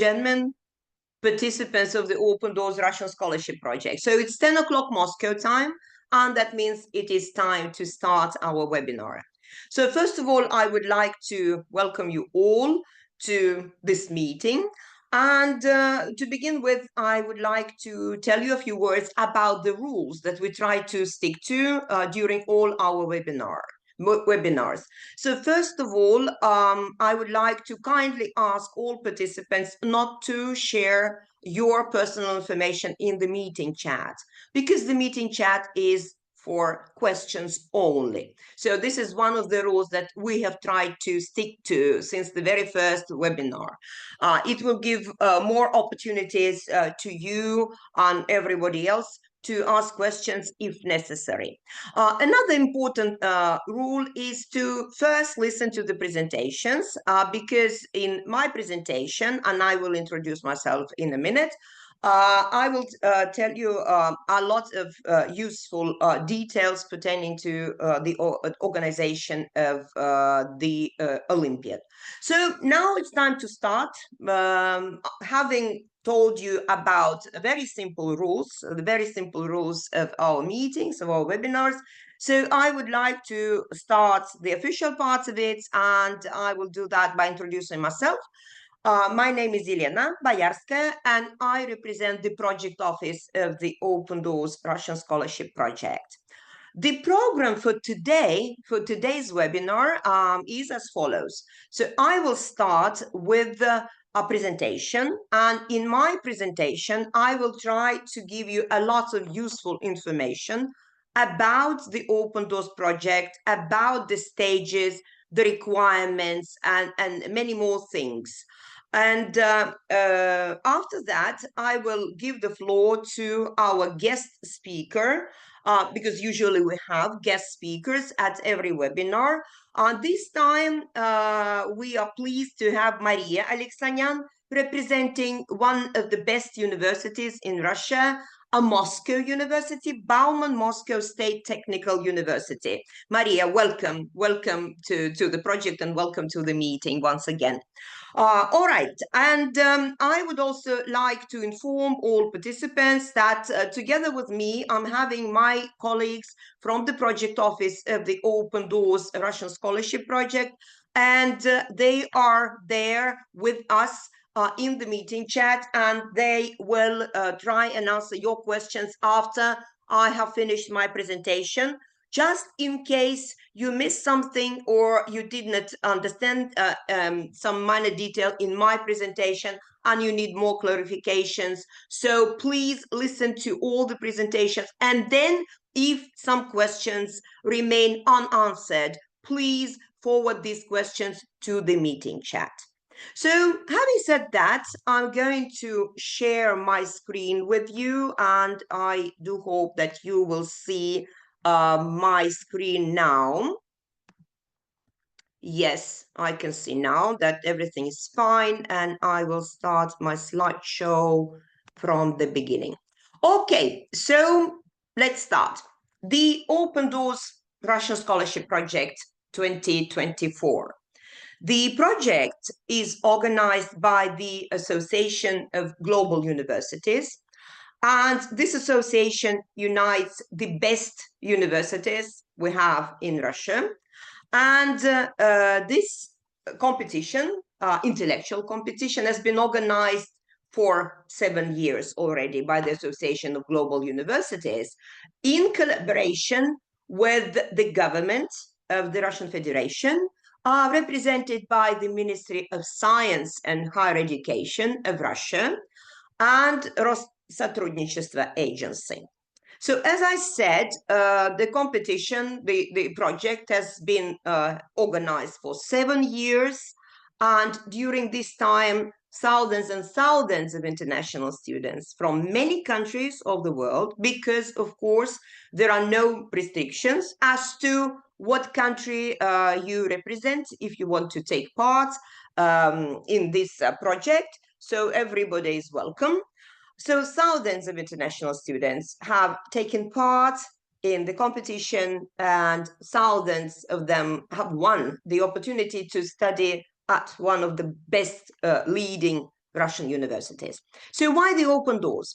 gentlemen, participants of the Open Doors Russian Scholarship Project. So it's 10 o'clock Moscow time, and that means it is time to start our webinar. So first of all, I would like to welcome you all to this meeting. And to begin with, I would like to tell you a few words about the rules that we try to stick to during all our webinars. So first of all, I would like to kindly ask all participants not to share your personal information in the meeting chat, because the meeting chat is for questions only. So this is one of the rules that we have tried to stick to since the very first webinar. It will give more opportunities to you and everybody else to ask questions if necessary. Another important rule is to first listen to the presentations, because in my presentation, and I will introduce myself in a minute, I will tell you a lot of useful details pertaining to the organization of the Olympiad. So now it's time to start. Having told you about the very simple rules of our meetings, of our webinars, so I would like to start the official part of it, and I will do that by introducing myself. My name is Elena Boyarskaya, and I represent the project office of the Open Doors Russian Scholarship Project. The program for today's webinar is as follows. So I will start with a presentation, and in my presentation, I will try to give you a lot of useful information about the Open Doors project, about the stages, the requirements, and many more things. And after that, I will give the floor to our guest speaker, because usually we have guest speakers at every webinar. This time, we are pleased to have Maria Alexanyan, representing one of the best universities in Russia, a Moscow university, Bauman Moscow State Technical University. Maria, welcome to the project, and welcome to the meeting once again. All right, and I would also like to inform all participants that together with me, I'm having my colleagues from the project office of the Open Doors Russian Scholarship Project, and they are there with us in the meeting chat, and they will try and answer your questions after I have finished my presentation. Just in case you missed something or you did not understand some minor detail in my presentation and you need more clarifications, so please listen to all the presentations, and then if some questions remain unanswered, please forward these questions to the meeting chat. So having said that, I'm going to share my screen with you, and I do hope that you will see my screen now. Yes, I can see now that everything is fine, and I will start my slideshow from the beginning. Okay, so let's start. The Open Doors Russian Scholarship Project 2024. The project is organized by the Association of Global Universities, and this association unites the best universities we have in Russia. And this competition, intellectual competition, has been organized for 7 years already by the Association of Global Universities in collaboration with the government of the Russian Federation, represented by the Ministry of Science and Higher Education of Russia and Россотрудничество Agency. So as I said, the competition, the project has been organized for 7 years, and during this time, thousands and thousands of international students from many countries of the world, because of course there are no restrictions as to what country you represent if you want to take part in this project. So everybody is welcome. So thousands of international students have taken part in the competition, and thousands of them have won the opportunity to study at one of the best leading Russian universities. So why the open doors?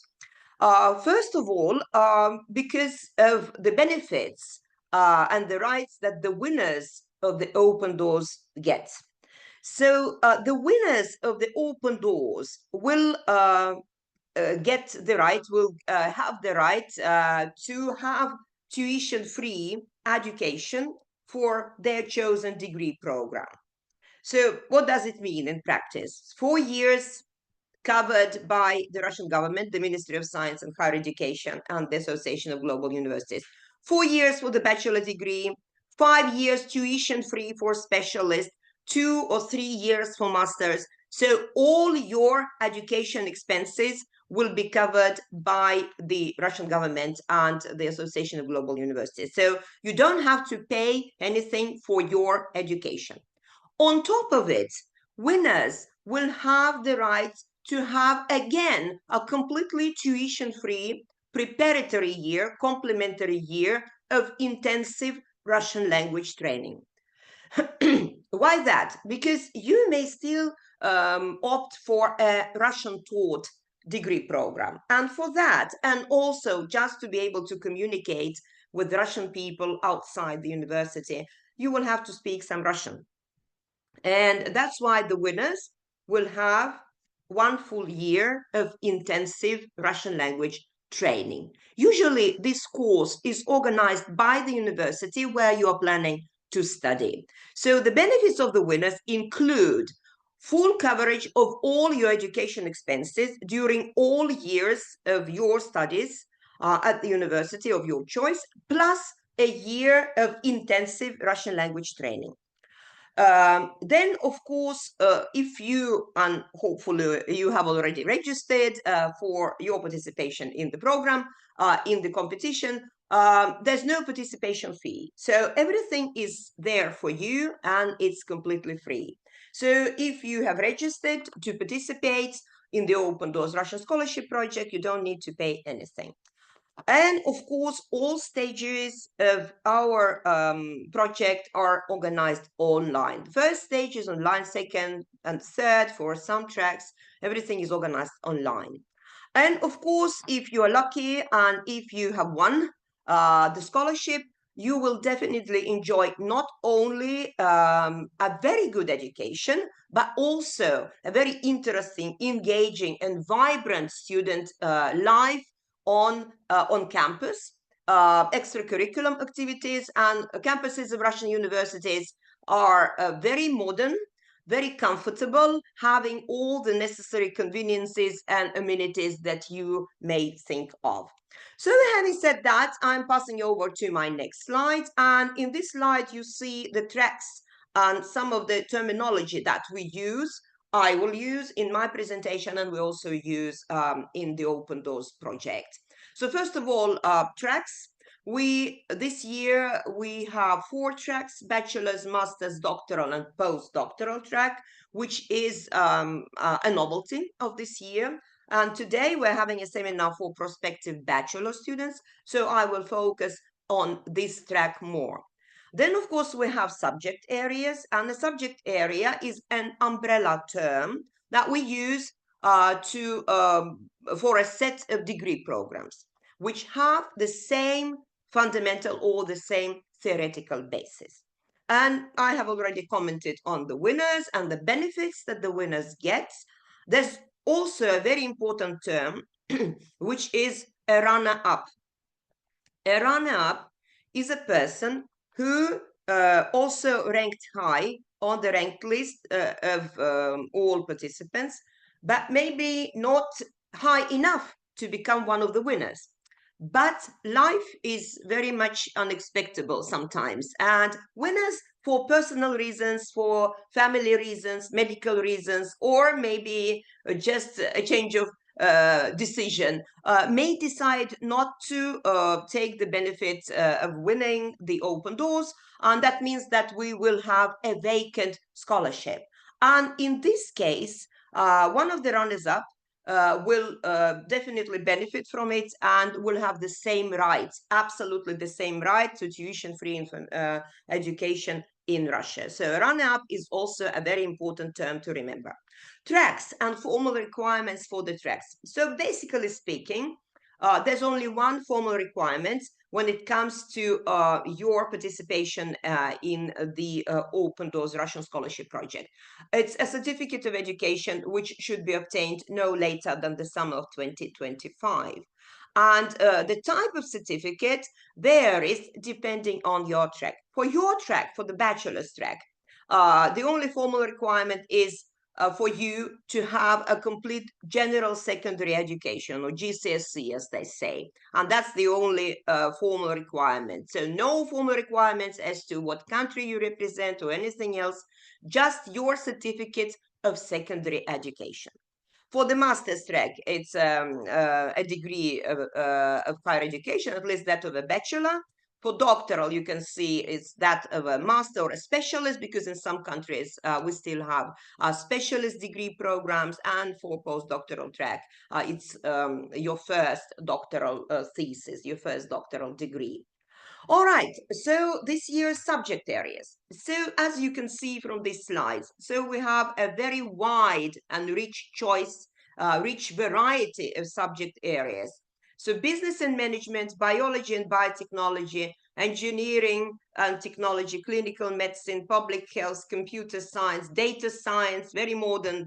First of all, because of the benefits and the rights that the winners of the open doors get. So the winners of the open doors will get the right, will have the right to have tuition-free education for their chosen degree program. So what does it mean in practice? 4 years covered by the Russian government, the Ministry of Science and Higher Education, and the Association of Global Universities. 4 years for the bachelor degree, 5 years tuition-free for specialists, 2 or 3 years for masters. So all your education expenses will be covered by the Russian government and the Association of Global Universities. So you don't have to pay anything for your education. On top of it, winners will have the right to have, again, a completely tuition-free preparatory year, complementary year of intensive Russian language training. Why that? Because you may still opt for a Russian taught degree program. And for that, and also just to be able to communicate with Russian people outside the university, you will have to speak some Russian. And that's why the winners will have 1 full year of intensive Russian language training. Usually this course is organized by the university where you are planning to study. So the benefits of the winners include full coverage of all your education expenses during all years of your studies at the university of your choice, plus a year of intensive Russian language training. Then, of course, if you, and hopefully you have already registered for your participation in the program, in the competition, there's no participation fee. So everything is there for you and it's completely free. So if you have registered to participate in the Open Doors Russian Scholarship Project, you don't need to pay anything. And of course, all stages of our project are organized online. The first stage is online, second and third for some tracks, everything is organized online. And of course, if you are lucky and if you have won the scholarship, you will definitely enjoy not only a very good education, but also a very interesting, engaging, and vibrant student life on campus, extracurriculum activities, and campuses of Russian universities are very modern, very comfortable, having all the necessary conveniences and amenities that you may think of. So having said that, I'm passing over to my next slide. And in this slide, you see the tracks and some of the terminology that we use, I will use in my presentation, and we also use in the Open Doors project. So first of all, tracks. This year we have 4 tracks: bachelor's, master's, doctoral, and postdoctoral track, which is a novelty of this year. And today we're having a seminar for prospective bachelor students, so I will focus on this track more. Then, of course, we have subject areas, and the subject area is an umbrella term that we use for a set of degree programs, which have the same fundamental or the same theoretical basis. And I have already commented on the winners and the benefits that the winners get. There's also a very important term, which is a runner-up. A runner-up is a person who also ranked high on the ranked list of all participants, but maybe not high enough to become one of the winners. But life is very much unexpected sometimes, and winners, for personal reasons, for family reasons, medical reasons, or maybe just a change of decision, may decide not to take the benefit of winning the Open Doors, and that means that we will have a vacant scholarship. And in this case, one of the runners-up will definitely benefit from it and will have the same rights, absolutely the same right to tuition-free education in Russia. So runner-up is also a very important term to remember. Tracks and formal requirements for the tracks. So basically speaking, there's only one formal requirement when it comes to your participation in the Open Doors Russian Scholarship Project. It's a certificate of education which should be obtained no later than the summer of 2025. And the type of certificate varies depending on your track. For your track, for the bachelor's track, the only formal requirement is for you to have a complete general secondary education, or GCSE as they say, and that's the only formal requirement. So no formal requirements as to what country you represent or anything else, just your certificate of secondary education. For the master's track, it's a degree of higher education, at least that of a bachelor. For doctoral, you can see it's that of a master or a specialist, because in some countries we still have specialist degree programs. And for postdoctoral track, it's your first doctoral thesis, your first doctoral degree. All right, so this year's subject areas. So as you can see from these slides, so we have a very wide and rich choice, rich variety of subject areas. So business and management, biology and biotechnology, engineering and technology, clinical medicine, public health, computer science, data science, very modern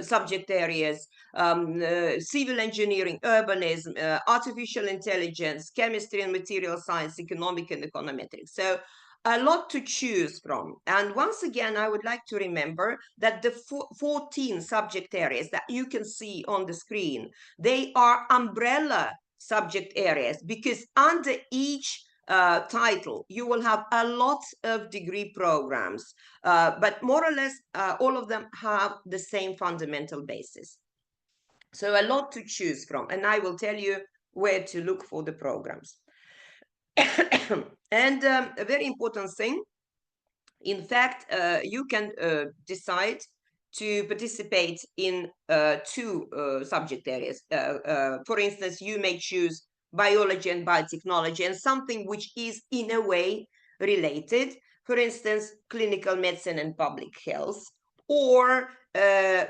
subject areas, civil engineering, urbanism, artificial intelligence, chemistry and material science, economic and econometrics. So a lot to choose from. And once again, I would like to remember that the 14 subject areas that you can see on the screen, they are umbrella subject areas, because under each title, you will have a lot of degree programs, but more or less all of them have the same fundamental basis. So a lot to choose from, and I will tell you where to look for the programs. And a very important thing, in fact, you can decide to participate in two subject areas. For instance, you may choose biology and biotechnology and something which is in a way related. For instance, clinical medicine and public health, or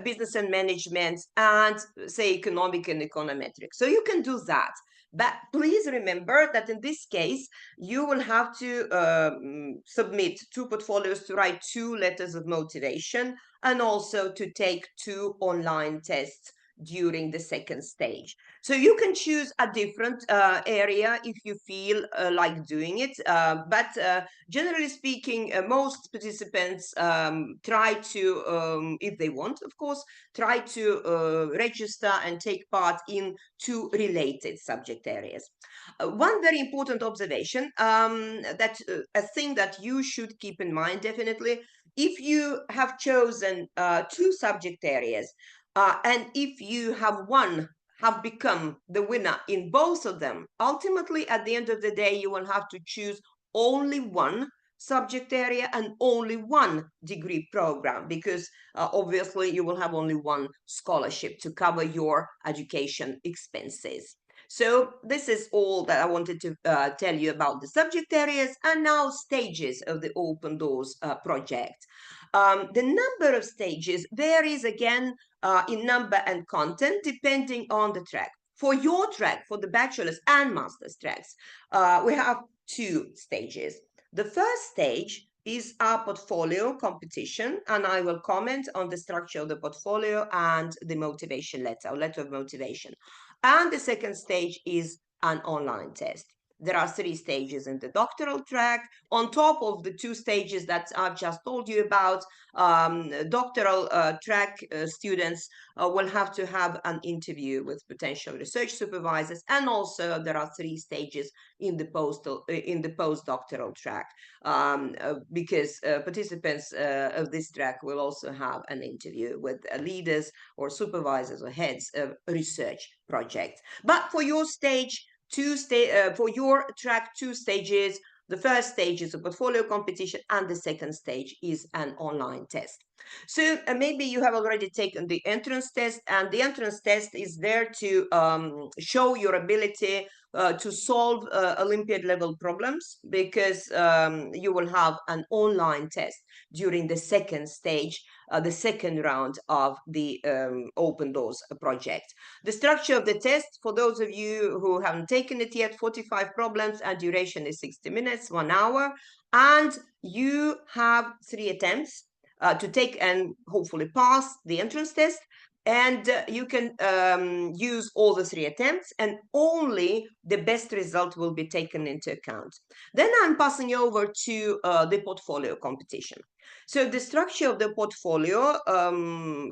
business and management, and say economic and econometrics. So you can do that. But please remember that in this case, you will have to submit 2 portfolios, to write 2 letters of motivation, and also to take 2 online tests during the second stage. So you can choose a different area if you feel like doing it. But generally speaking, most participants try to, if they want, of course, try to register and take part in 2 related subject areas. One very important observation, that a thing that you should keep in mind definitely, if you have chosen 2 subject areas, and if you have become the winner in both of them, ultimately at the end of the day, you will have to choose only one subject area and only one degree program, because obviously you will have only one scholarship to cover your education expenses. So this is all that I wanted to tell you about the subject areas. And now stages of the Open Doors project. The number of stages varies again in number and content depending on the track. For your track, for the bachelor's and master's tracks, we have 2 stages. The first stage is our portfolio competition, and I will comment on the structure of the portfolio and the motivation letter, or letter of motivation. And the second stage is an online test. There are 3 stages in the doctoral track. On top of the 2 stages that I've just told you about, doctoral track students will have to have an interview with potential research supervisors, and also there are 3 stages in the postdoctoral track, because participants of this track will also have an interview with leaders or supervisors or heads of research projects. But for your stage, for your track, 2 stages. The first stage is a portfolio competition, and the second stage is an online test. So maybe you have already taken the entrance test, and the entrance test is there to show your ability to solve Olympiad level problems, because you will have an online test during the second stage, the second round of the Open Doors project. The structure of the test, for those of you who haven't taken it yet, 45 problems, and duration is 60 minutes, 1 hour, and you have 3 attempts to take and hopefully pass the entrance test. And you can use all the 3 attempts, and only the best result will be taken into account. Then I'm passing over to the portfolio competition. So the structure of the portfolio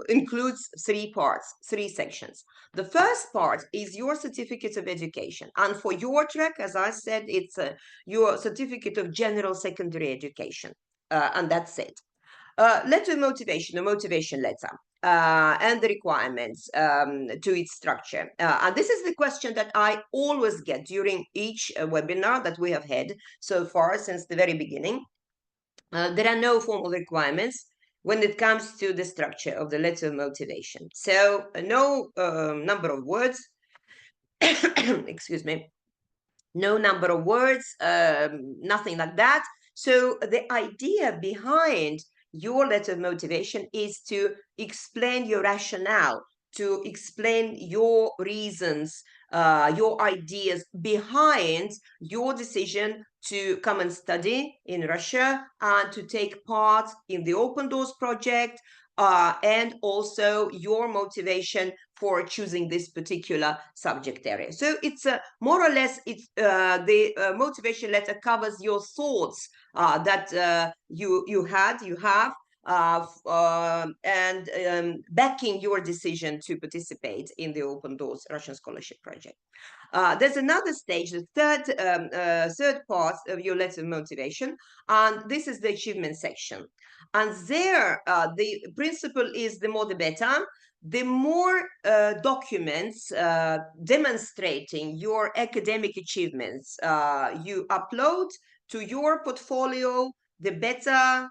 includes 3 parts, 3 sections. The first part is your certificate of education. And for your track, as I said, it's your certificate of general secondary education. And that's it. Letter of motivation, a motivation letter, and the requirements to its structure. And this is the question that I always get during each webinar that we have had so far since the very beginning. There are no formal requirements when it comes to the structure of the letter of motivation. So no number of words, excuse me, no number of words, nothing like that. So the idea behind your letter of motivation is to explain your rationale, to explain your reasons, your ideas behind your decision to come and study in Russia and to take part in the Open Doors project, and also your motivation for choosing this particular subject area. So it's more or less, it's the motivation letter covers your thoughts that you have, and backing your decision to participate in the Open Doors Russian Scholarship Project. There's another stage, the third part of your letter of motivation, and this is the achievement section. And there, the principle is the more the better. The more documents demonstrating your academic achievements you upload to your portfolio, the better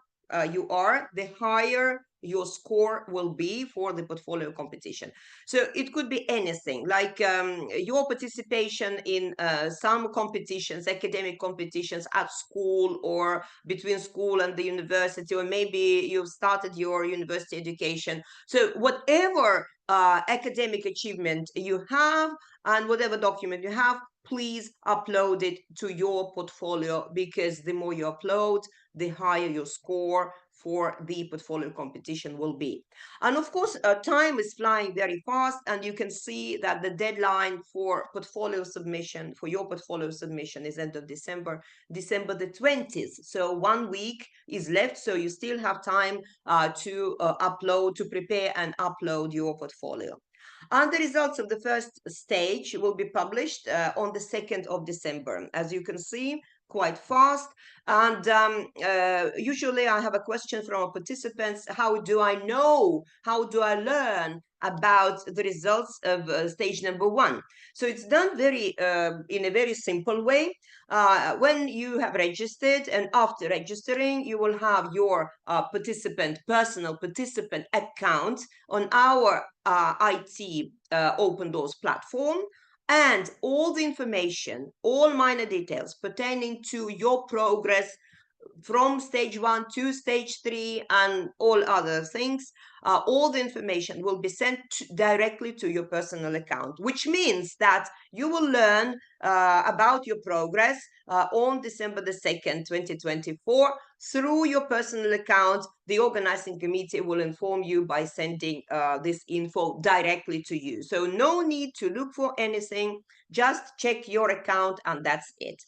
you are, the higher your score will be for the portfolio competition. So it could be anything, like your participation in some competitions, academic competitions at school or between school and the university, or maybe you've started your university education. So whatever academic achievement you have and whatever document you have, please upload it to your portfolio, because the more you upload, the higher your score for the portfolio competition will be. And of course, time is flying very fast, and you can see that the deadline for portfolio submission, for your portfolio submission, is end of December, December the 20th. So 1 week is left, so you still have time to upload, to prepare and upload your portfolio. And the results of the first stage will be published on the 2nd of December. As you can see, quite fast. And usually I have a question from our participants: how do I know, how do I learn about the results of stage number 1? So it's done very in a very simple way. When you have registered, and after registering, you will have your personal participant account on our IT Open Doors platform, and all the information, all minor details pertaining to your progress from stage 1 to stage 3 and all other things, all the information will be sent directly to your personal account, which means that you will learn about your progress on December the 2nd, 2024, through your personal account. The organizing committee will inform you by sending this info directly to you. So no need to look for anything, just check your account and that's it.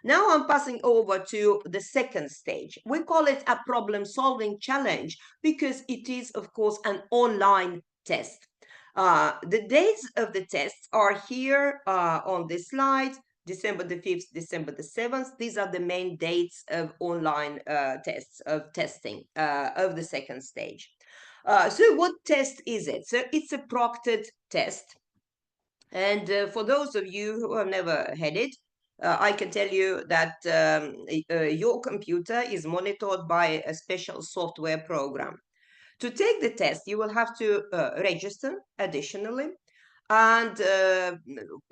Now I'm passing over to the second stage. We call it a problem-solving challenge because it is, of course, an online test. The dates of the tests are here on this slide: December the 5th, December the 7th. These are the main dates of online tests, of testing of the second stage. So what test is it? So it's a proctored test. And for those of you who have never had it, I can tell you that your computer is monitored by a special software program. To take the test, you will have to register additionally. And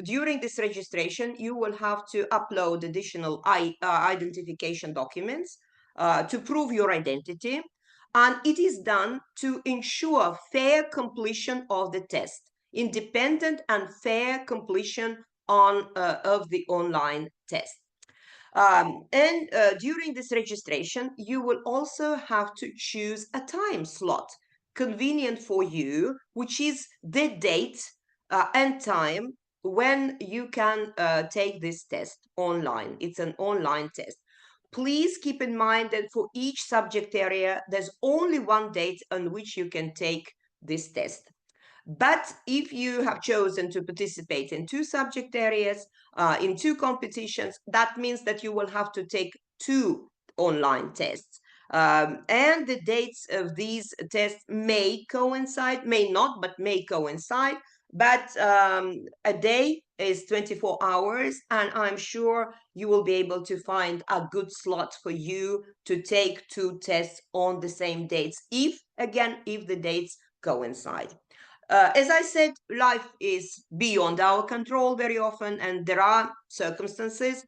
during this registration, you will have to upload additional identification documents to prove your identity. And it is done to ensure fair completion of the test, independent and fair completion of the online test. And during this registration, you will also have to choose a time slot convenient for you, which is the date and time when you can take this test online. It's an online test. Please keep in mind that for each subject area, there's only one date on which you can take this test. But if you have chosen to participate in two subject areas, in two competitions, that means that you will have to take two online tests. And the dates of these tests may coincide, may not, but may coincide. But a day is 24 hours, and I'm sure you will be able to find a good slot for you to take two tests on the same dates, if the dates coincide. As I said, life is beyond our control very often, and there are circumstances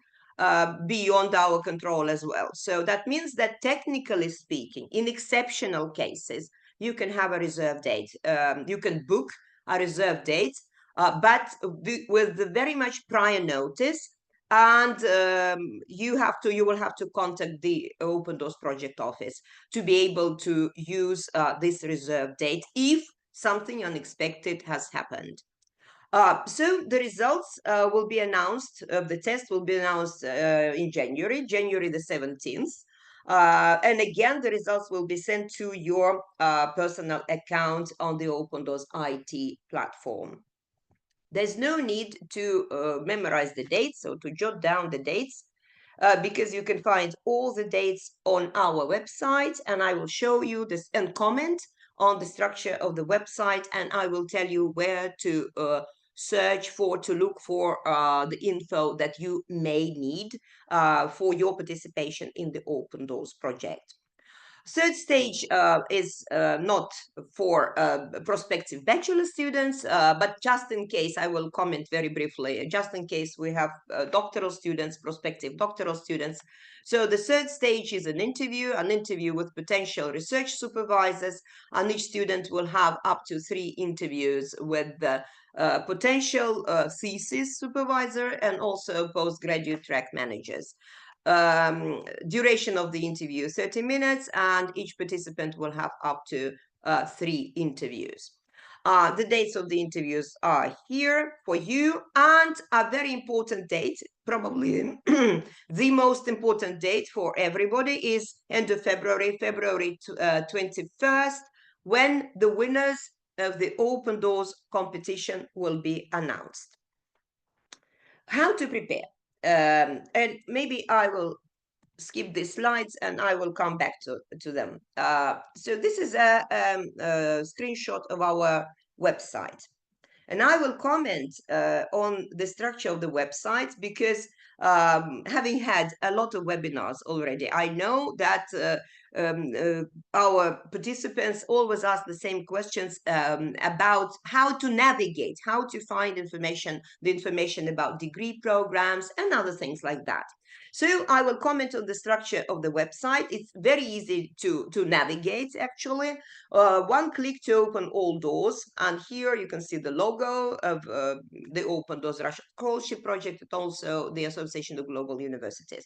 beyond our control as well. So that means that technically speaking, in exceptional cases, you can have a reserve date. You can book a reserve date, but with the very much prior notice. And you will have to contact the Open Doors Project office to be able to use this reserve date if something unexpected has happened. So the results will be announced, the test will be announced in January the 17th. And again, the results will be sent to your personal account on the Open Doors IT platform. There's no need to memorize the dates or to jot down the dates because you can find all the dates on our website, and I will show you this and comment on the structure of the website, and I will tell you where to search for, to look for the info that you may need for your participation in the Open Doors project. Third stage is not for prospective bachelor students, but just in case, I will comment very briefly, just in case we have doctoral students, prospective doctoral students. So the third stage is an interview with potential research supervisors, and each student will have up to 3 interviews with the potential thesis supervisor and also postgraduate track managers. Duration of the interview 30 minutes, and each participant will have up to 3 interviews. The dates of the interviews are here for you, and a very important date, probably the most important date for everybody, is end of February 21st, when the winners of the Open Doors competition will be announced. How to prepare? And maybe I will skip these slides and I will come back to them. So this is a screenshot of our website. And I will comment on the structure of the website because having had a lot of webinars already, I know that our participants always ask the same questions about how to navigate, how to find information, the information about degree programs and other things like that. So I will comment on the structure of the website. It's very easy to navigate, actually. One click to open all doors, and here you can see the logo of the Open Doors Russian Scholarship Project, and also the Association of Global Universities.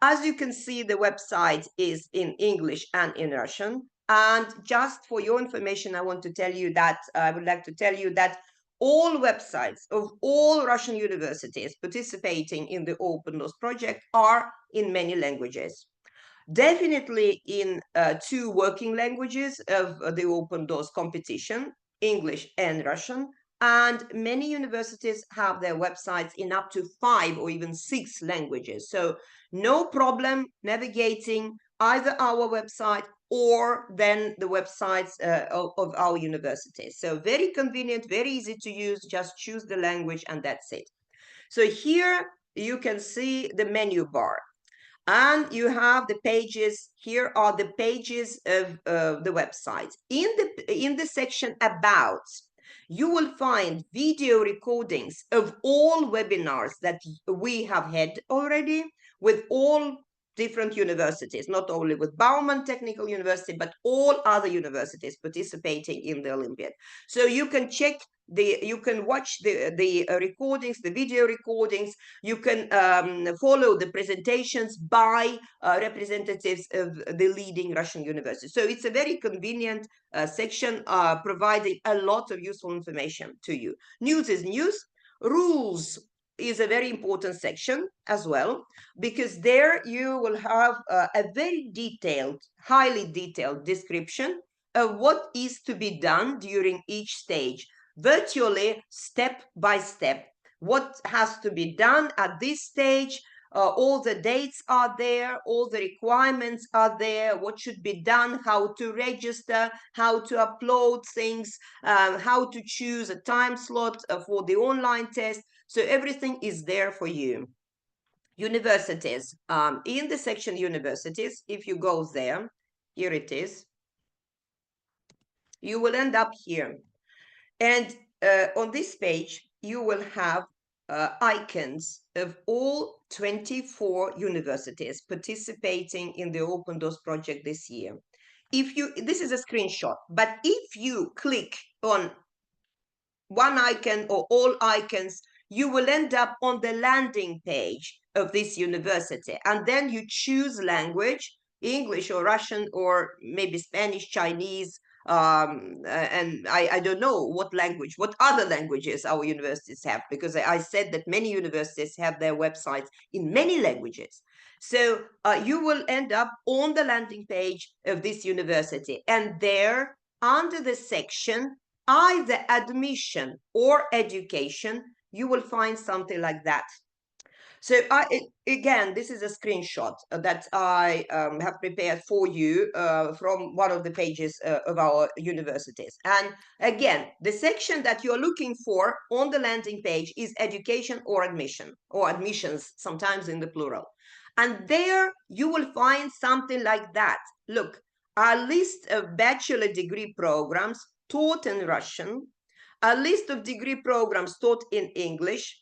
As you can see, the website is in English and in Russian. And just for your information, I would like to tell you that all websites of all Russian universities participating in the Open Doors project are in many languages. Definitely in 2 working languages of the Open Doors competition, English and Russian, and many universities have their websites in up to 5 or even 6 languages. So no problem navigating either our website or then the websites of our universities. So very convenient, very easy to use, just choose the language and that's it. So here you can see the menu bar. And you have the pages. Here are the pages of the website. In the section About, you will find video recordings of all webinars that we have had already with all different universities, not only with Bauman Technical University, but all other universities participating in the Olympiad. So you can check you can watch the recordings, the video recordings. You can follow the presentations by representatives of the leading Russian universities. So it's a very convenient section providing a lot of useful information to you. News is news. Rules is a very important section as well, because there you will have a very detailed, highly detailed description of what is to be done during each stage, virtually step by step. What has to be done at this stage, all the dates are there, all the requirements are there, what should be done, how to register, how to upload things, how to choose a time slot for the online test. So everything is there for you. Universities, in the section universities, if you go there, here it is, you will end up here. And on this page, you will have icons of all 24 universities participating in the Open Doors project this year. This is a screenshot, but if you click on one icon or all icons, you will end up on the landing page of this university. And then you choose language, English or Russian or maybe Spanish, Chinese, and I don't know what language, what other languages our universities have, because I said that many universities have their websites in many languages. So you will end up on the landing page of this university, and there under the section either admission or education, you will find something like that. So again, this is a screenshot that I have prepared for you from one of the pages of our universities. And again, the section that you're looking for on the landing page is education or admission, or admissions, sometimes in the plural. And there you will find something like that. Look, a list of bachelor degree programs taught in Russian, a list of degree programs taught in English,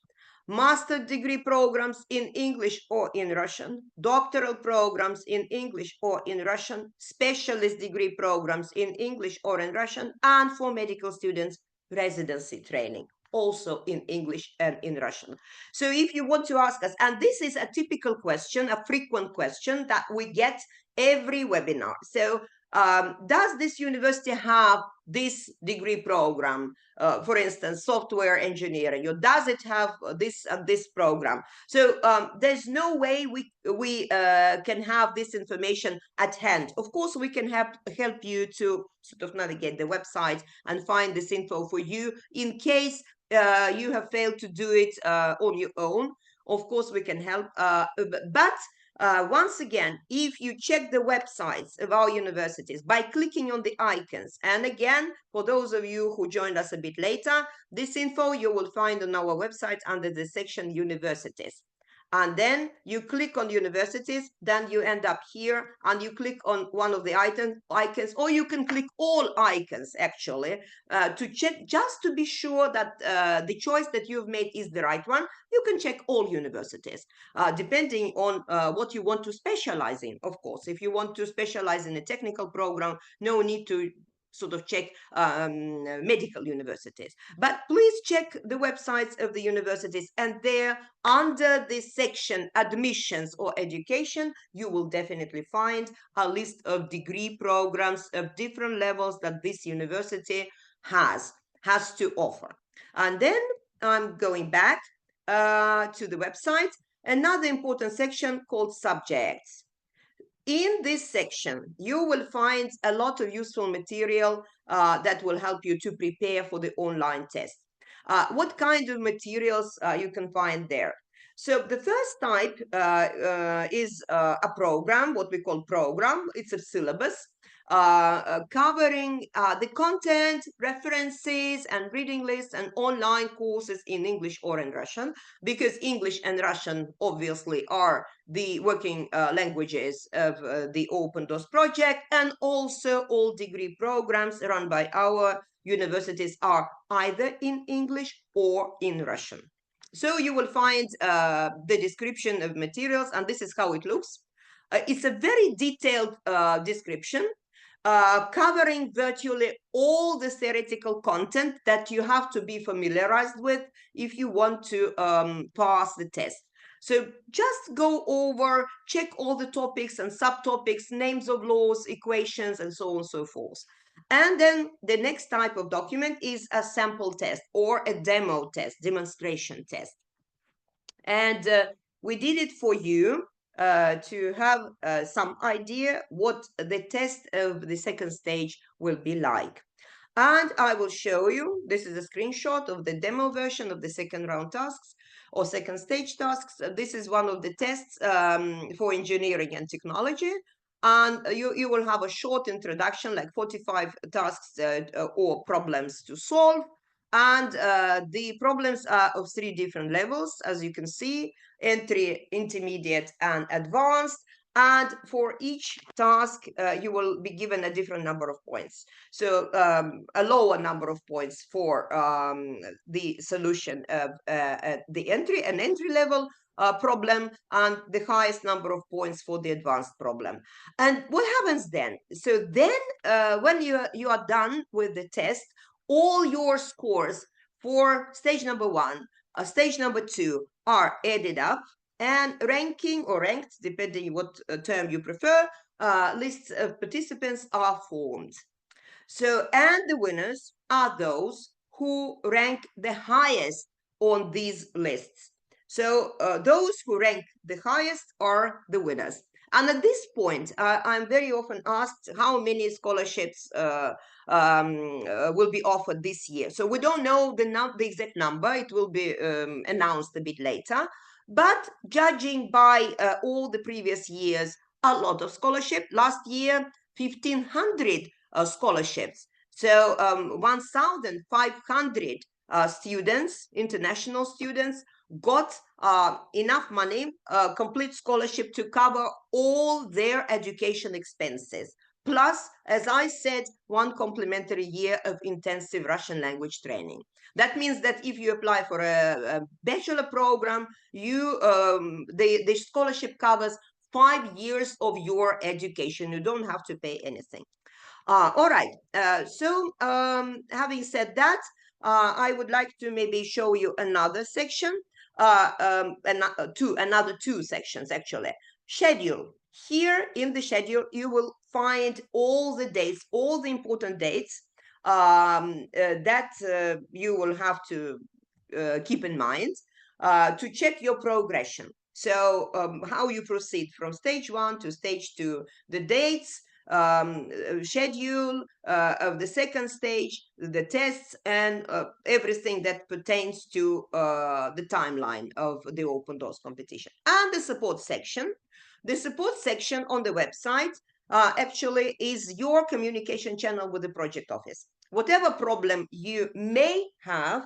master degree programs in English or in Russian, doctoral programs in English or in Russian, specialist degree programs in English or in Russian, and for medical students, residency training, also in English and in Russian. So if you want to ask us, and this is a typical question, a frequent question that we get every webinar. So does this university have this degree program, for instance, software engineering, or does it have this program? So there's no way we can have this information at hand. Of course, we can help you to sort of navigate the website and find this info for you in case you have failed to do it on your own. Of course, we can help, but once again, if you check the websites of our universities by clicking on the icons, and again, for those of you who joined us a bit later, this info you will find on our website under the section universities. And then you click on universities, then you end up here and you click on one of the icons, or you can click all icons actually to check, just to be sure that the choice that you've made is the right one. You can check all universities depending on what you want to specialize in. Of course, if you want to specialize in a technical program, no need to sort of check medical universities. But please check the websites of the universities, and there under this section admissions or education, you will definitely find a list of degree programs of different levels that this university has to offer. And then I'm going back to the website, another important section called subjects. In this section, you will find a lot of useful material that will help you to prepare for the online test. What kind of materials you can find there? So the first type is a program, what we call program. It's a syllabus covering the content, references, and reading lists, and online courses in English or in Russian, because English and Russian obviously are the working languages of the Open Doors project, and also all degree programs run by our universities are either in English or in Russian. So you will find the description of materials, and this is how it looks. It's a very detailed description covering virtually all the theoretical content that you have to be familiarized with if you want to pass the test. So just go over, check all the topics and subtopics, names of laws, equations, and so on and so forth. And then the next type of document is a sample test or a demo test, demonstration test. And we did it for you to have some idea what the test of the second stage will be like. And I will show you, this is a screenshot of the demo version of the second round tasks or second stage tasks. This is one of the tests for engineering and technology. And you will have a short introduction, like 45 tasks or problems to solve. And the problems are of 3 different levels, as you can see: entry, intermediate, and advanced. And for each task, you will be given a different number of points. So a lower number of points for the solution of the an entry level problem, and the highest number of points for the advanced problem. And what happens then? So then when you are done with the test, all your scores for stage number 1, stage number 2 are added up, and ranking or ranked, depending what term you prefer, lists of participants are formed. So, and the winners are those who rank the highest on these lists. So those who rank the highest are the winners. And at this point, I'm very often asked how many scholarships will be offered this year. So we don't know the exact number. It will be announced a bit later. But judging by all the previous years, a lot of scholarship. Last year, 1,500 scholarships. So 1,500 students, international students, got enough money, complete scholarship to cover all their education expenses. Plus, as I said, 1 complimentary year of intensive Russian language training. That means that if you apply for a bachelor program, the scholarship covers 5 years of your education. You don't have to pay anything. All right. So having said that, I would like to maybe show you another section, another 2 sections actually. Schedule. Here in the schedule, you will find all the dates, all the important dates that you will have to keep in mind to check your progression. So how you proceed from stage 1 to stage 2, the dates, schedule of the second stage, the tests, and everything that pertains to the timeline of the Open Doors competition. And the support section. The support section on the website actually is your communication channel with the project office. Whatever problem you may have,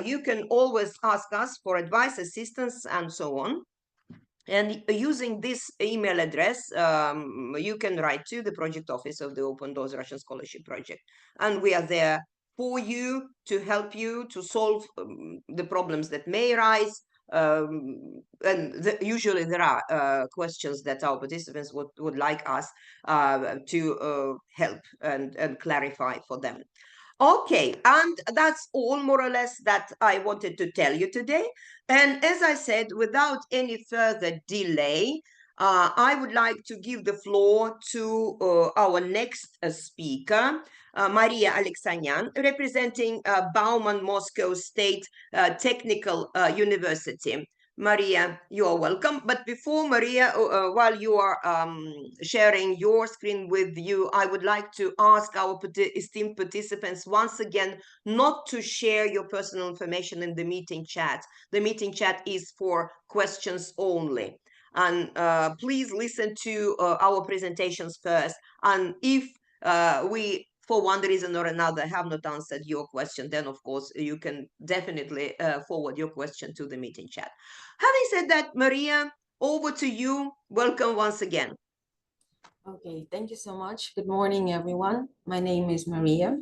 you can always ask us for advice, assistance, and so on. And using this email address, you can write to the project office of the Open Doors Russian Scholarship Project. And we are there for you, to help you to solve the problems that may arise. And usually there are questions that our participants would like us to help and clarify for them. Okay, and that's all more or less that I wanted to tell you today. And as I said, without any further delay, I would like to give the floor to our next speaker, Maria Alexanyan, representing Bauman Moscow State Technical University. Maria, you are welcome. But before Maria, while you are sharing your screen with you, I would like to ask our esteemed participants once again not to share your personal information in the meeting chat. The meeting chat is for questions only. And please listen to our presentations first. And if we, for one reason or another, have not answered your question, then of course you can definitely forward your question to the meeting chat. Having said that, Maria, over to you. Welcome once again. Okay, thank you so much. Good morning, everyone. My name is Maria,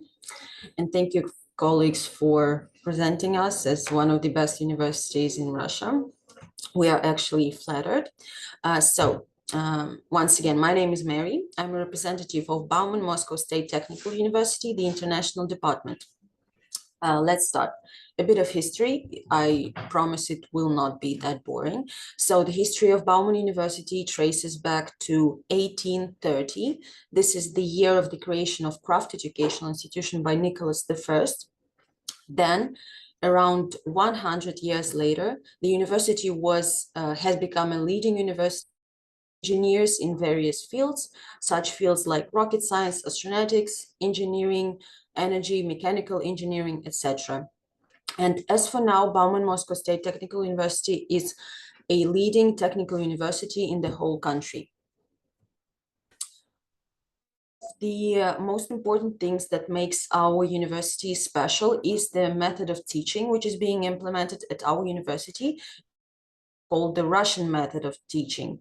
and thank you, colleagues, for presenting us as one of the best universities in Russia. We are actually flattered. Once again, my name is Mary. I'm a representative of Bauman Moscow State Technical University, the international department. Let's start. A bit of history. I promise it will not be that boring. So the history of Bauman University traces back to 1830. This is the year of the creation of craft educational institution by Nicholas I. Then, around 100 years later, the university has become a leading university engineers in various fields, such fields like rocket science, astronautics, engineering, energy, mechanical engineering, etc. And as for now, Bauman Moscow State Technical University is a leading technical university in the whole country. The most important things that makes our university special is the method of teaching, which is being implemented at our university, called the Russian method of teaching.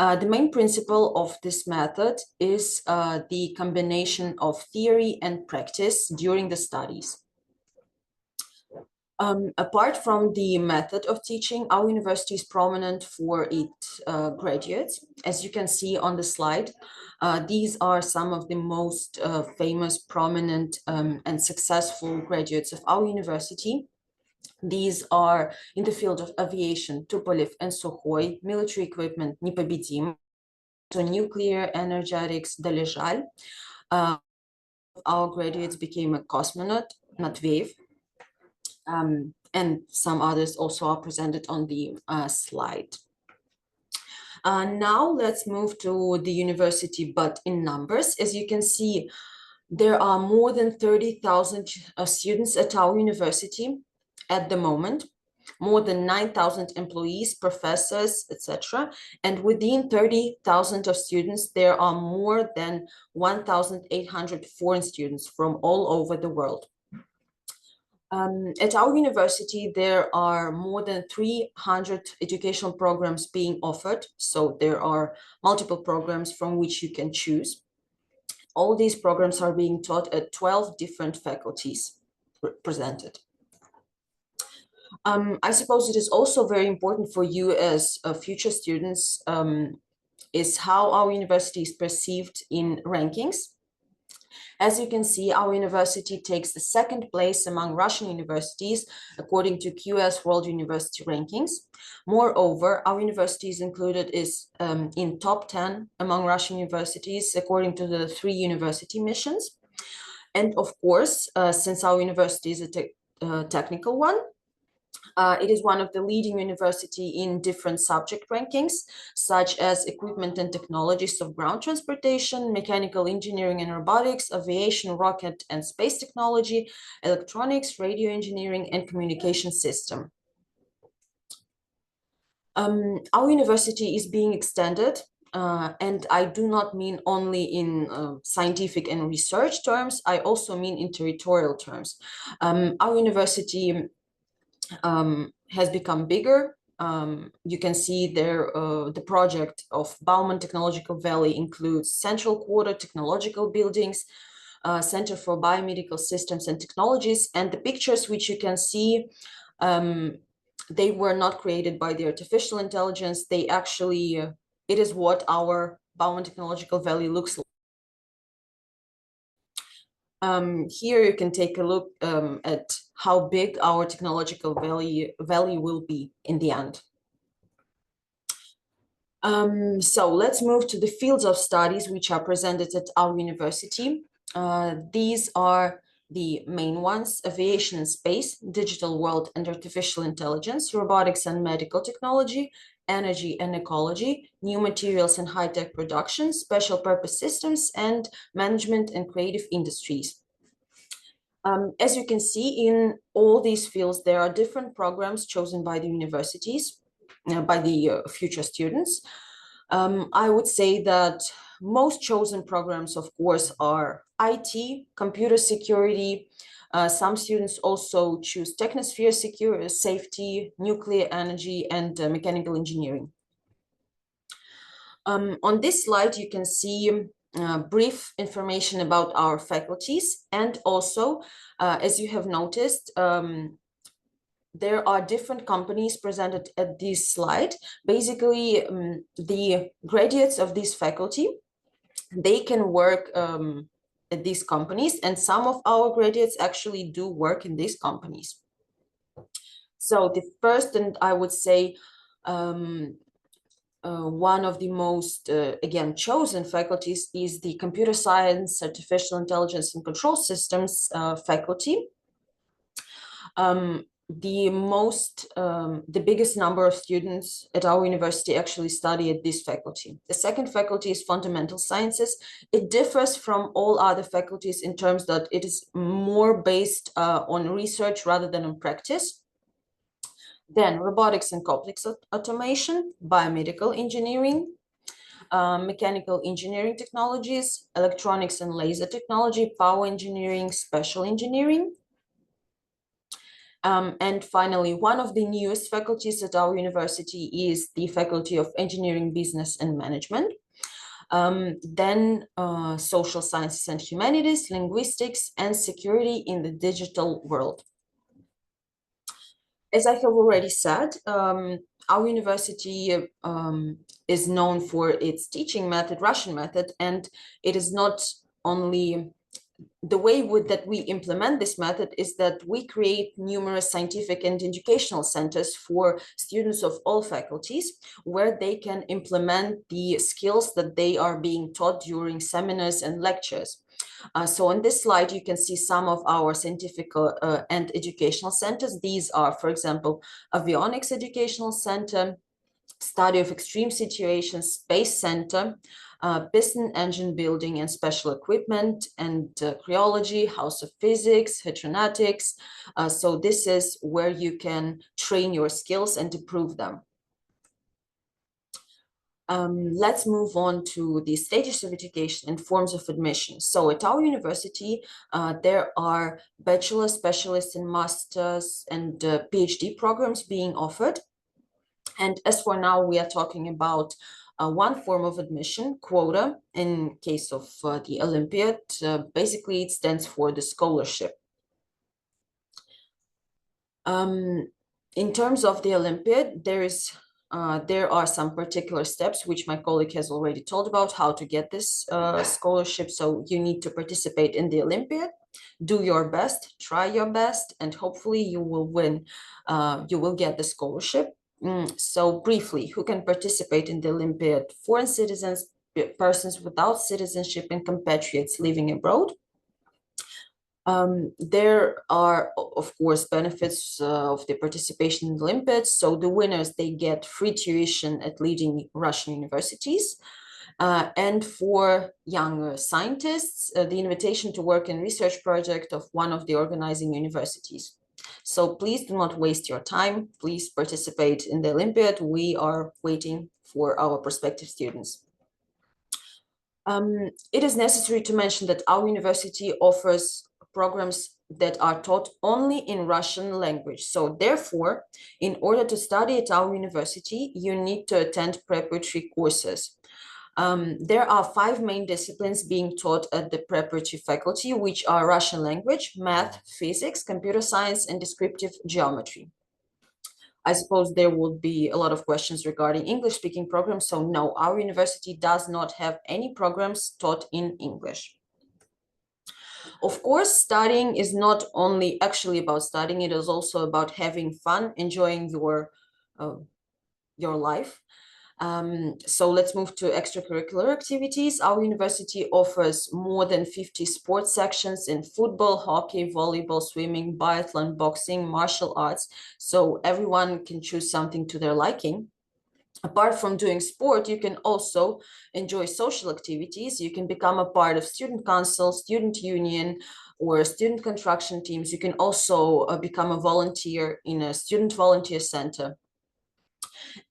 The main principle of this method is the combination of theory and practice during the studies. Apart from the method of teaching, our university is prominent for its graduates. As you can see on the slide, these are some of the most famous, prominent, and successful graduates of our university. These are in the field of aviation, Tupolev and Sukhoi, military equipment, Nepobedim, so nuclear energetics, Dolezhal. Our graduates became a cosmonaut, Matveyev, and some others also are presented on the slide. Now let's move to the university, but in numbers. As you can see, there are more than 30,000 students at our university at the moment, more than 9,000 employees, professors, etc. And within 30,000 of students, there are more than 1,800 foreign students from all over the world. At our university, there are more than 300 educational programs being offered. So there are multiple programs from which you can choose. All these programs are being taught at 12 different faculties presented. I suppose it is also very important for you as future students is how our university is perceived in rankings. As you can see, our university takes the second place among Russian universities according to QS World University Rankings. Moreover, our university is included in top 10 among Russian universities according to the 3 university missions. And of course, since our university is a technical one, it is one of the leading university in different subject rankings, such as equipment and technologies of ground transportation, mechanical engineering and robotics, aviation, rocket and space technology, electronics, radio engineering, and communication system. Our university is being extended, and I do not mean only in scientific and research terms, I also mean in territorial terms. Our university has become bigger. You can see there the project of Bauman Technological Valley includes central quarter, technological buildings, Center for Biomedical Systems and Technologies, and the pictures which you can see, they were not created by the artificial intelligence. They actually, it is what our Bauman Technological Valley looks like. Here you can take a look at how big our technological valley will be in the end. So let's move to the fields of studies which are presented at our university. These are the main ones: aviation and space, digital world and artificial intelligence, robotics and medical technology, energy and ecology, new materials and high-tech production, special purpose systems, and management and creative industries. As you can see, in all these fields, there are different programs chosen by the universities, by the future students. I would say that most chosen programs, of course, are IT, computer security. Some students also choose technosphere safety, nuclear energy, and mechanical engineering. On this slide, you can see brief information about our faculties, and also, as you have noticed, there are different companies presented at this slide. Basically, the graduates of this faculty, they can work at these companies, and some of our graduates actually do work in these companies. So the first, and I would say one of the most, again, chosen faculties is the Computer Science, Artificial Intelligence and Control Systems faculty. The biggest number of students at our university actually study at this faculty. The second faculty is Fundamental Sciences. It differs from all other faculties in terms that it is more based on research rather than on practice. Then Robotics and Complex Automation, Biomedical Engineering, Mechanical Engineering Technologies, Electronics and Laser Technology, Power Engineering, Special Engineering. And finally, one of the newest faculties at our university is the Faculty of Engineering, Business and Management. Then Social Sciences and Humanities, Linguistics, and Security in the Digital World. As I have already said, our university is known for its teaching method, Russian method, and it is not only the way that we implement this method is that we create numerous scientific and educational centers for students of all faculties, where they can implement the skills that they are being taught during seminars and lectures. So on this slide, you can see some of our scientific and educational centers. These are, for example, Avionics Educational Center, Study of Extreme Situations Space Center, Piston Engine Building and Special Equipment, and Cryology, House of Physics, Heteronautics. So this is where you can train your skills and improve them. Let's move on to the stages of education and forms of admission. So at our university, there are bachelor, specialist, and master's and PhD programs being offered. And as for now, we are talking about one form of admission, quota, in case of the Olympiad. Basically, it stands for the scholarship. In terms of the Olympiad, there are some particular steps which my colleague has already told about how to get this scholarship. So you need to participate in the Olympiad, do your best, try your best, and hopefully you will win. You will get the scholarship. So briefly, who can participate in the Olympiad? Foreign citizens, persons without citizenship, and compatriots living abroad. There are, of course, benefits of the participation in the Olympiads. So the winners, they get free tuition at leading Russian universities. And for young scientists, the invitation to work in research project of one of the organizing universities. So please do not waste your time. Please participate in the Olympiad. We are waiting for our prospective students. It is necessary to mention that our university offers programs that are taught only in Russian language. So therefore, in order to study at our university, you need to attend preparatory courses. There are 5 main disciplines being taught at the preparatory faculty, which are Russian language, math, physics, computer science, and descriptive geometry. I suppose there will be a lot of questions regarding English-speaking programs. So no, our university does not have any programs taught in English. Of course, studying is not only actually about studying, it is also about having fun, enjoying your life. So let's move to extracurricular activities. Our university offers more than 50 sports sections in football, hockey, volleyball, swimming, biathlon, boxing, martial arts. So everyone can choose something to their liking. Apart from doing sport, you can also enjoy social activities. You can become a part of student council, student union, or student construction teams. You can also become a volunteer in a student volunteer center.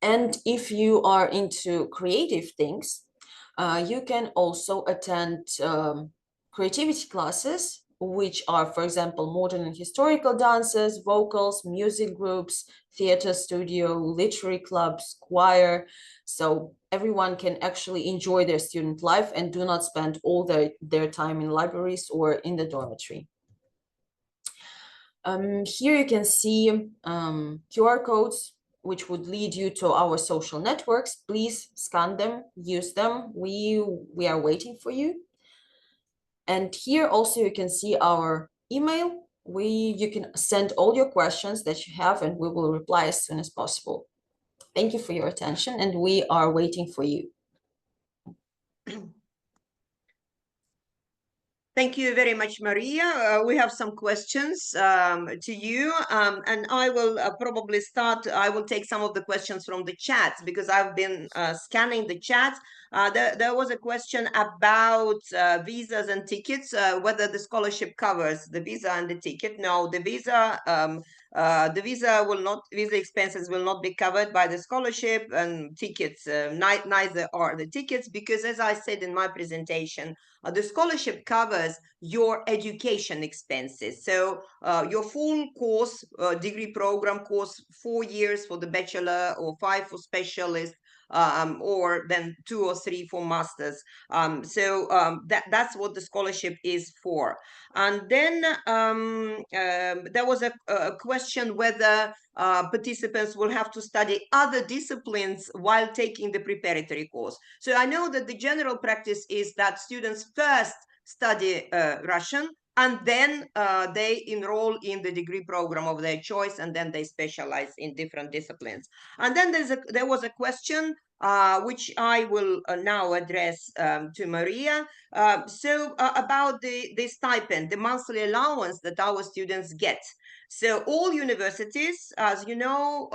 And if you are into creative things, you can also attend creativity classes which are, for example, modern and historical dances, vocals, music groups, theater studio, literary clubs, choir. So everyone can actually enjoy their student life and do not spend all their time in libraries or in the dormitory. Here you can see QR codes, which would lead you to our social networks. Please scan them, use them. We are waiting for you. And here also you can see our email. You can send all your questions that you have and we will reply as soon as possible. Thank you for your attention and we are waiting for you. Thank you very much, Maria. We have some questions to you, and I will probably start. I will take some of the questions from the chats because I've been scanning the chats. There was a question about visas and tickets, whether the scholarship covers the visa and the ticket. No, the visa visa expenses will not be covered by the scholarship, and tickets neither are the tickets, because as I said in my presentation, the scholarship covers your education expenses. So your full course, degree program course, 4 years for the bachelor or 5 for specialist, or then 2 or 3 for masters. That's what the scholarship is for. And then there was a question whether participants will have to study other disciplines while taking the preparatory course. So I know that the general practice is that students first study Russian, and then they enroll in the degree program of their choice, and then they specialize in different disciplines. And then there was a question which I will now address to Maria. About the stipend, the monthly allowance that our students get. So all universities, as you know,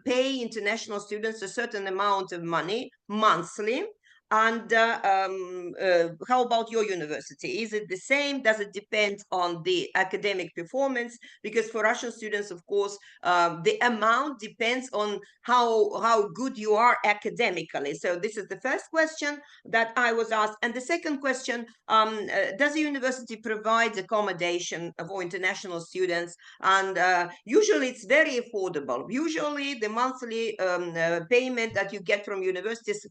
pay international students a certain amount of money monthly. And how about your university? Is it the same? Does it depend on the academic performance? Because for Russian students, of course, the amount depends on how good you are academically. So this is the first question that I was asked. And the second question, does the university provide accommodation for international students? And usually it's very affordable. Usually the monthly payment that you get from universities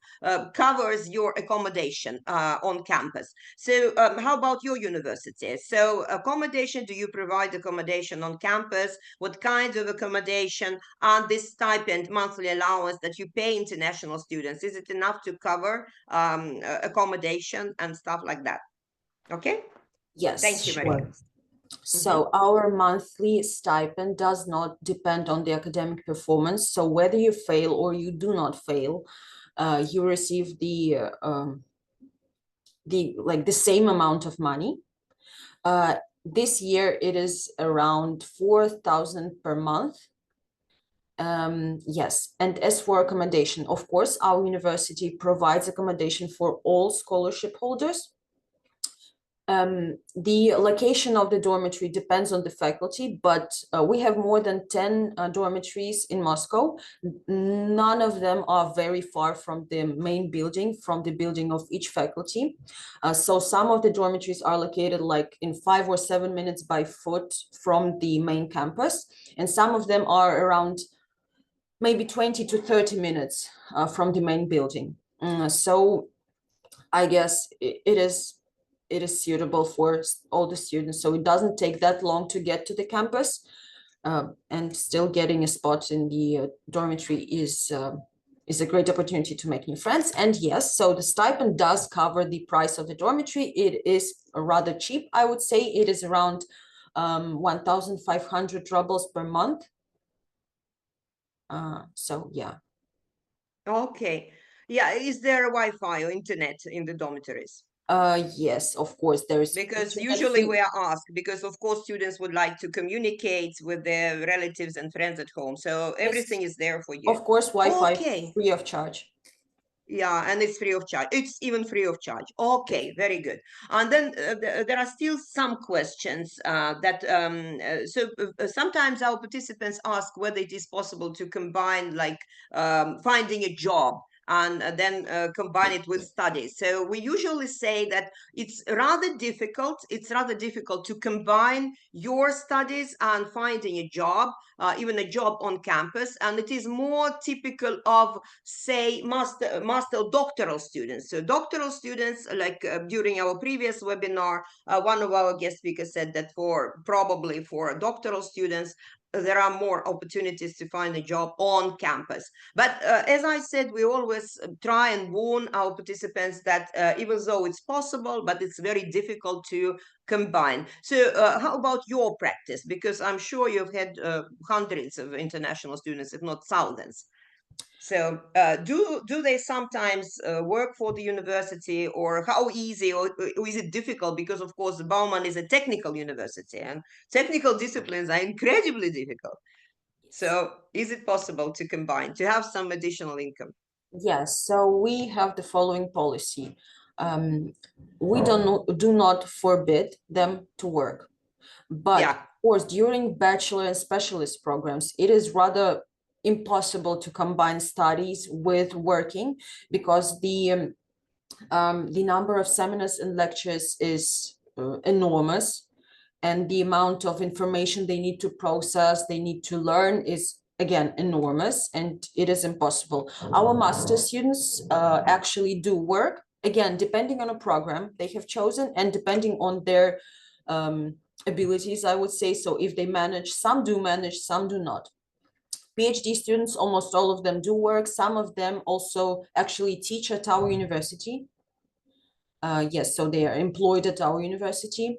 covers your accommodation on campus. So how about your university? So accommodation, do you provide accommodation on campus? What kind of accommodation? And this stipend monthly allowance that you pay international students, is it enough to cover accommodation and stuff like that? Okay. Yes, Thank you, Maria. sure. So our monthly stipend does not depend on the academic performance. So whether you fail or you do not fail, you receive the same amount of money. This year it is around 4,000 per month. Yes, and as for accommodation, of course, our university provides accommodation for all scholarship holders. The location of the dormitory depends on the faculty, but we have more than 10 dormitories in Moscow. None of them are very far from the main building, from the building of each faculty. So some of the dormitories are located like in 5 or 7 minutes by foot from the main campus, and some of them are around maybe 20 to 30 minutes from the main building. So I guess it is suitable for all the students. So it doesn't take that long to get to the campus, and still getting a spot in the dormitory is a great opportunity to make new friends. And yes, so the stipend does cover the price of the dormitory. It is rather cheap, I would say. It is around 1,500 rubles per month. So yeah. Okay. Yeah, is there a Wi-Fi or internet in the dormitories? Yes, of course, there is. Because usually we are asked, because of course students would like to communicate with their relatives and friends at home. So everything is there for you. Of course, Wi-Fi Okay. free of charge. Yeah, and it's free of charge. It's even free of charge. Okay, very good. And then there are still some questions sometimes our participants ask whether it is possible to combine like finding a job and then combine it with studies. So we usually say that it's rather difficult. It's rather difficult to combine your studies and finding a job, even a job on campus. And it is more typical of, say, master or doctoral students. So doctoral students, like during our previous webinar, one of our guest speakers said that probably for doctoral students, there are more opportunities to find a job on campus. But as I said, we always try and warn our participants that even though it's possible, but it's very difficult to combine. So how about your practice? Because I'm sure you've had hundreds of international students, if not thousands. So do they sometimes work for the university, or how easy or is it difficult? Because of course Bauman is a technical university and technical disciplines are incredibly difficult. So is it possible to combine, to have some additional income? Yes, so we have the following policy. We do not forbid them to work, but Yeah. of course, during bachelor and specialist programs, it is rather impossible to combine studies with working because the number of seminars and lectures is enormous, and the amount of information they need to process, they need to learn is again enormous, and it is impossible. Our master students actually do work, again, depending on a program they have chosen and depending on their abilities, I would say. So if they manage, some do manage, some do not. PhD students, almost all of them do work. Some of them also actually teach at our university. Yes, so they are employed at our university.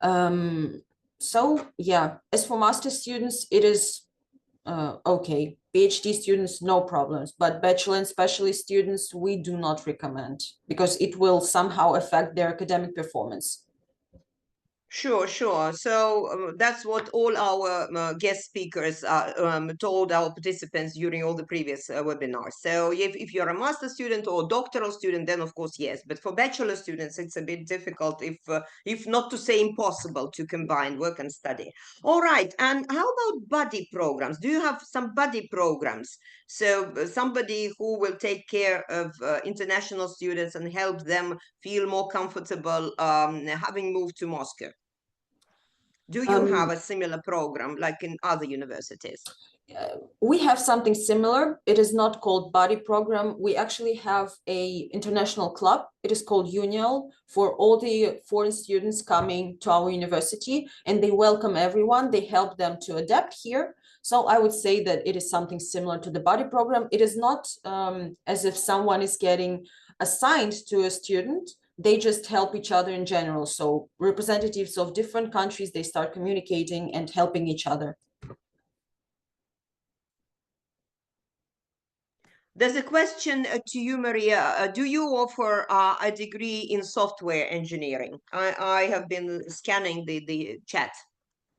So yeah, as for master students, it is okay. PhD students, no problems, but bachelor and specialist students, we do not recommend because it will somehow affect their academic performance. Sure, sure. So that's what all our guest speakers told our participants during all the previous webinars. So if you're a master student or doctoral student, then of course, yes. But for bachelor students, it's a bit difficult, if not to say impossible, to combine work and study. All right. And how about buddy programs? Do you have some buddy programs? So somebody who will take care of international students and help them feel more comfortable having moved to Moscow. Do you have a similar program like in other universities? We have something similar. It is not called buddy program. We actually have a international club. It is called UNIAL for all the foreign students coming to our university, and they welcome everyone. They help them to adapt here. So I would say that it is something similar to the buddy program. It is not as if someone is getting assigned to a student. They just help each other in general. So representatives of different countries, they start communicating and helping each other. There's a question to you, Maria. Do you offer a degree in software engineering? I have been scanning the chat.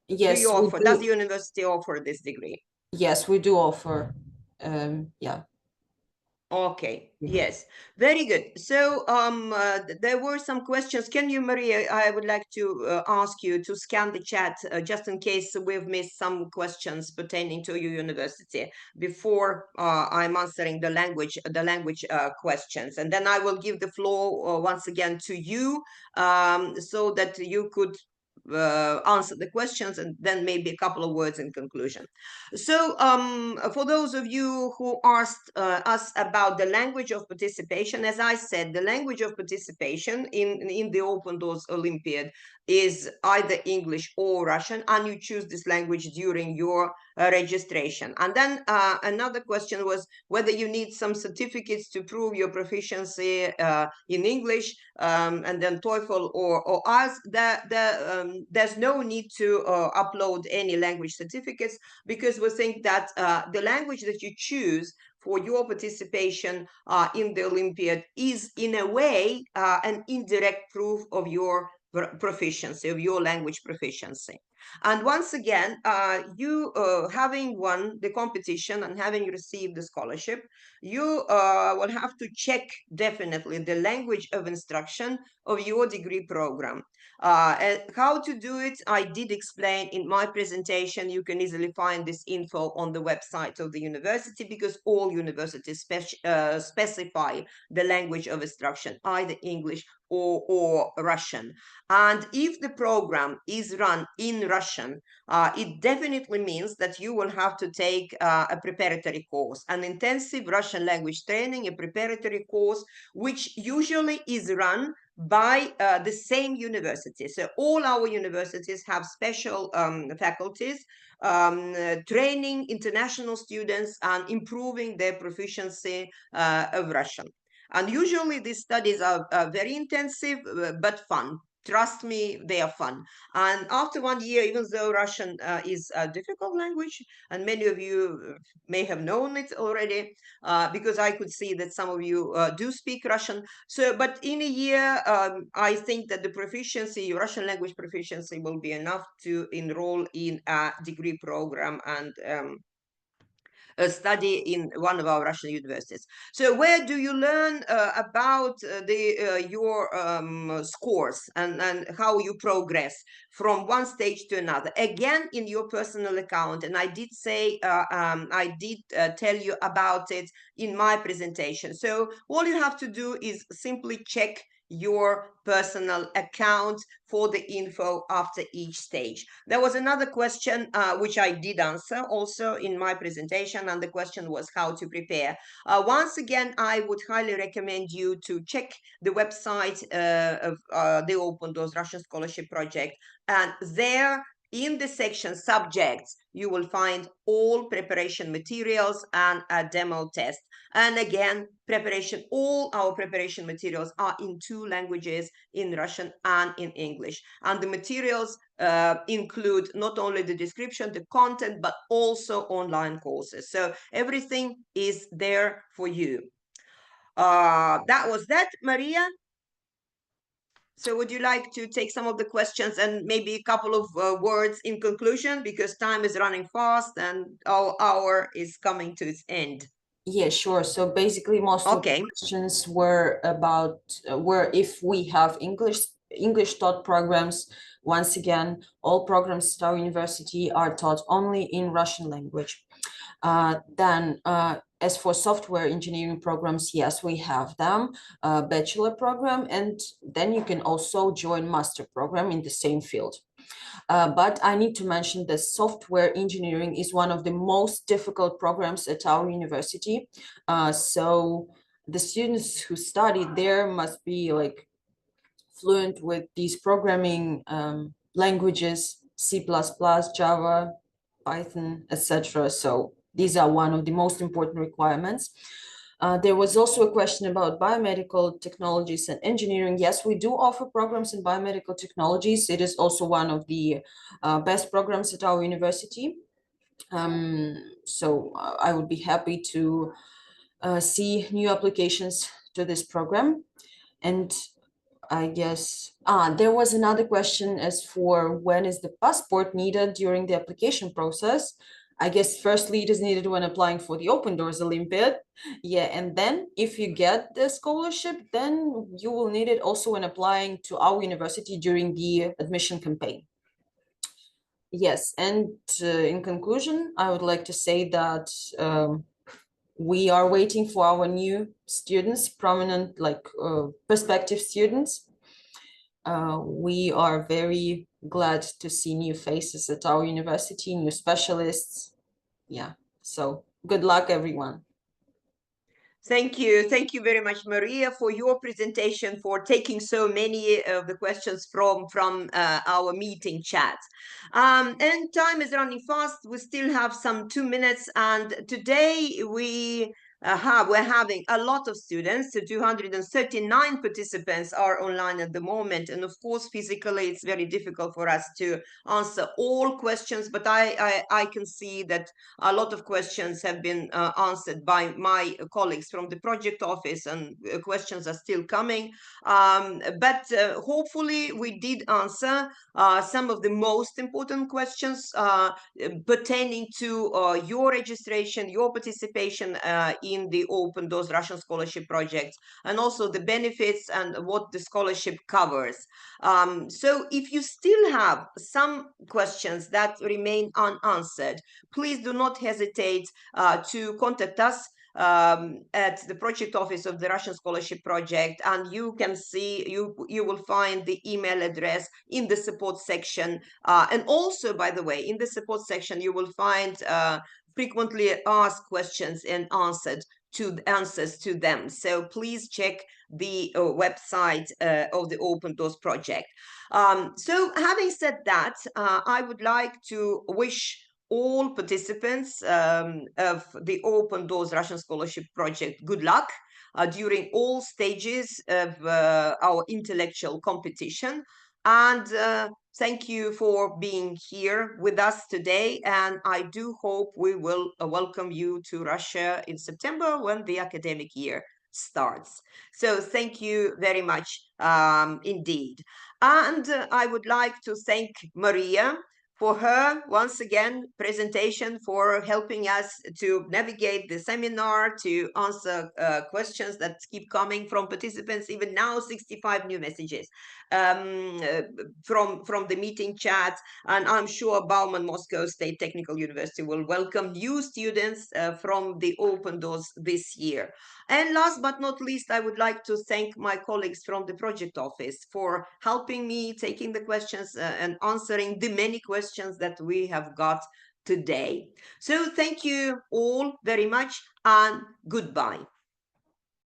Do you Yes, we offer, does the do. university offer this degree? Yes, we do offer. Yeah. Okay, yes, very good. So there were some questions. Can you, Maria, I would like to ask you to scan the chat just in case we've missed some questions pertaining to your university before I'm answering the language questions. And then I will give the floor once again to you so that you could answer the questions and then maybe a couple of words in conclusion. So for those of you who asked us about the language of participation, as I said, the language of participation in the Open Doors Olympiad is either English or Russian, and you choose this language during your registration. And then another question was whether you need some certificates to prove your proficiency in English, and then TOEFL or IELTS. There's no need to upload any language certificates, because we think that the language that you choose for your participation in the Olympiad is in a way an indirect proof of your proficiency, of your language proficiency. And once again, you having won the competition and having received the scholarship, you will have to check definitely the language of instruction of your degree program. And how to do it, I did explain in my presentation. You can easily find this info on the website of the university, because all universities specify the language of instruction, either English or Russian. And if the program is run in Russian, it definitely means that you will have to take a preparatory course, an intensive Russian language training, a preparatory course, which usually is run by the same university. So all our universities have special faculties training international students and improving their proficiency of Russian. And usually these studies are very intensive, but fun. Trust me, they are fun. And after 1 year, even though Russian is a difficult language, and many of you may have known it already, because I could see that some of you do speak Russian. So, but in a year, I think that the proficiency, Russian language proficiency, will be enough to enroll in a degree program and study in one of our Russian universities. So where do you learn about your scores and how you progress from one stage to another? Again, in your personal account, and I did say, I did tell you about it in my presentation. So all you have to do is simply check your personal account for the info after each stage. There was another question which I did answer also in my presentation, and the question was how to prepare. Once again, I would highly recommend you to check the website of the Open Doors Russian Scholarship Project, and there in the section subjects, you will find all preparation materials and a demo test. And again, all our preparation materials are in 2 languages, in Russian and in English. And the materials include not only the description, the content, but also online courses. So everything is there for you. That was that, Maria. So would you like to take some of the questions and maybe a couple of words in conclusion, because time is running fast and our hour is coming to its end? Yeah, sure. So basically, most of the questions were about where if we have English taught programs. Once again, all programs at our university are taught only in Russian language. Then, as for software engineering programs, yes, we have them, bachelor program, and then you can also join master program in the same field. But I need to mention that software engineering is one of the most difficult programs at our university. So the students who study there must be like fluent with these programming languages, C++, Java, Python, etc. So these are one of the most important requirements. There was also a question about biomedical technologies and engineering. Yes, we do offer programs in biomedical technologies. It is also one of the best programs at our university. So I would be happy to see new applications to this program. And I guess, there was another question as for when is the passport needed during the application process. I guess firstly it is needed when applying for the Open Doors Olympiad. Yeah, and then if you get the scholarship, then you will need it also when applying to our university during the admission campaign. Yes, and in conclusion, I would like to say that we are waiting for our new students, prominent like prospective students. We are very glad to see new faces at our university, new specialists. Yeah, so good luck, everyone. Thank you. Thank you very much, Maria, for your presentation, for taking so many of the questions from our meeting chat. And time is running fast. We still have some 2 minutes. And today we we're having a lot of students. So 239 participants are online at the moment. And of course, physically, it's very difficult for us to answer all questions, but I can see that a lot of questions have been answered by my colleagues from the project office, and questions are still coming. But hopefully we did answer some of the most important questions pertaining to your registration, your participation in the Open Doors Russian Scholarship Project, and also the benefits and what the scholarship covers. So if you still have some questions that remain unanswered, please do not hesitate to contact us at the project office of the Russian Scholarship Project, and you can see, you will find the email address in the support section. And also, by the way, in the support section, you will find frequently asked questions and answers to them. So please check the website of the Open Doors Project. So having said that, I would like to wish all participants of the Open Doors Russian Scholarship Project good luck during all stages of our intellectual competition. And thank you for being here with us today. And I do hope we will welcome you to Russia in September when the academic year starts. So thank you very much indeed. And I would like to thank Maria for her, once again, presentation, for helping us to navigate the seminar, to answer questions that keep coming from participants. Even now, 65 new messages from the meeting chat. And I'm sure Bauman Moscow State Technical University will welcome new students from the Open Doors this year. And last but not least, I would like to thank my colleagues from the project office for helping me taking the questions and answering the many questions that we have got today. So thank you all very much, and goodbye.